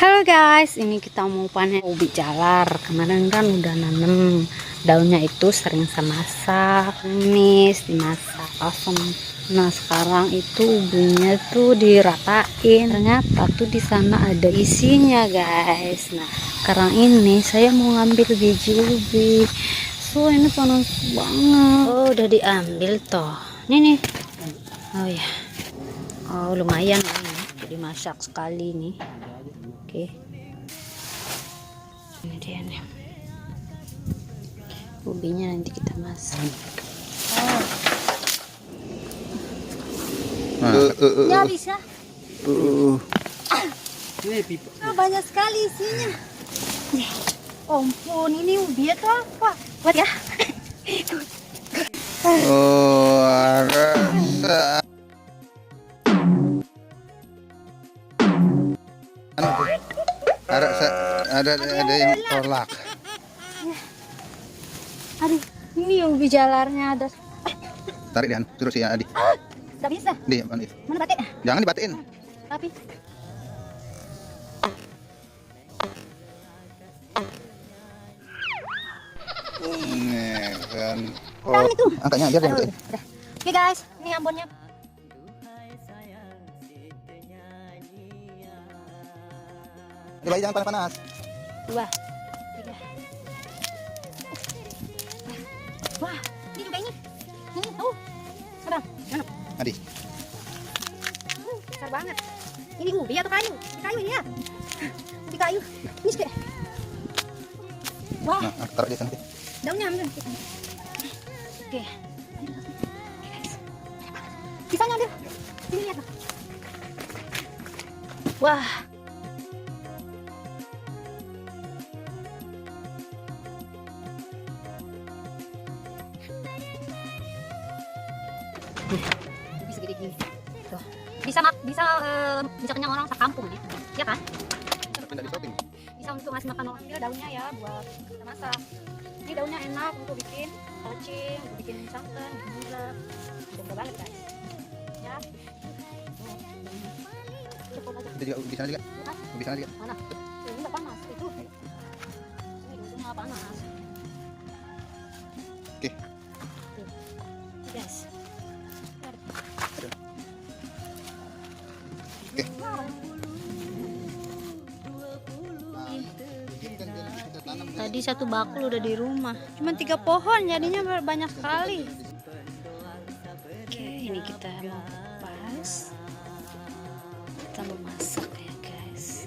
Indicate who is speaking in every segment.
Speaker 1: Halo guys, ini kita mau panen ubi jalar. Kemarin kan udah nanam, daunnya itu sering saya masak, tumis, dimasak asam. Nah sekarang itu ubinya tuh diratain. Ternyata tuh di sana ada isinya guys. Nah sekarang ini saya mau ngambil biji ubi. So ini panas banget. Oh udah diambil toh. Ini nih. Oh ya. Oh lumayan ini. Jadi masak sekali nih. Oke, ini dia nih ubinya, nanti kita masak. Ya bisa. Banyak sekali isinya. Ampun, ini ubi atau apa? Buat ya.
Speaker 2: Ada yang tolak.
Speaker 1: Aduh, ini ubi jalarnya ada.
Speaker 2: Tarik dia, terus ya Adi.
Speaker 1: Tidak bisa.
Speaker 2: Mana
Speaker 1: batik?
Speaker 2: jangan dibatiin.
Speaker 1: Tapi
Speaker 2: Nih kan.
Speaker 1: itu.
Speaker 2: Angkatnya biar dia.
Speaker 1: Udah. Oke guys, ini ambonnya.
Speaker 2: Coba jangan panas-panas.
Speaker 1: 2, 3. Wah, ini juga ini. Ini tuh. Abang, mana?
Speaker 2: Adi.
Speaker 1: Besar banget. Ini ubi atau kayu? Kayu ini ya. Ubi kayu. Ini sih. Wah,
Speaker 2: Nah, taruh di sana.
Speaker 1: daunnya ambil. Oke. Sisanya ambil. Ini lihat. Wah. Ubi segede gini. Tuh. Bisa kenyang orang sekampung nih. Ya kan?
Speaker 2: Tidak disorting.
Speaker 1: Bisa untuk ngasih makan orang. Ini daunnya ya buat kita masak. Ini daunnya enak untuk bikin cacing, untuk bikin santan, bikin gula. Mudah banget guys. Ya. Cukup aja.
Speaker 2: Itu juga di sana juga.
Speaker 1: Hah?
Speaker 2: Di sana juga.
Speaker 1: Mana? Ini nggak panas. Itu. Ini nggak panas.
Speaker 2: Oke.
Speaker 1: Yes.
Speaker 2: Oke.
Speaker 1: Tadi satu bakul udah di rumah. Cuma 3 pohon, jadinya banyak sekali. Oke, ini kita mau kupas. Kita mau masak ya guys.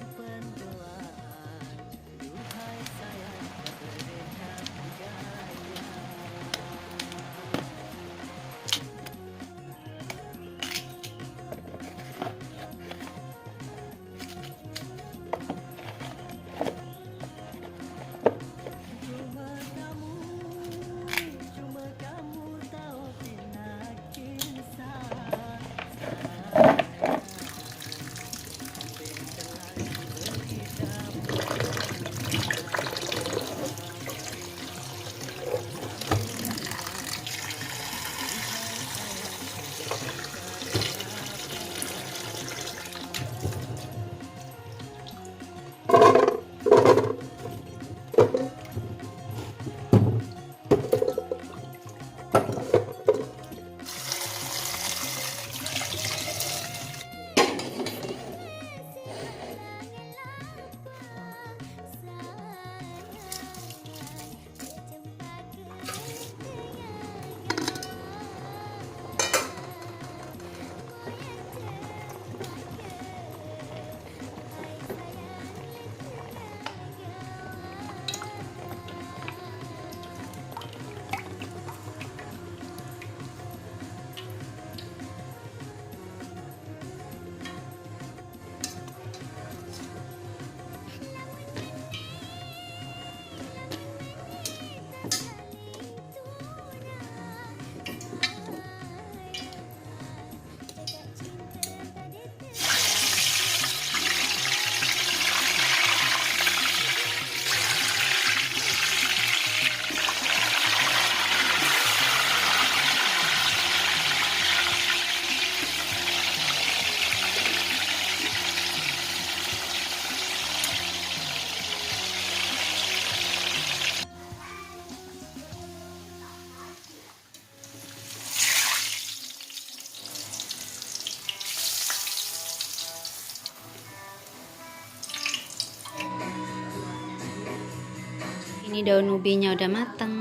Speaker 1: Ini daun ubinya udah mateng.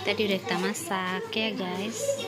Speaker 1: Tadi udah kita masak ya guys.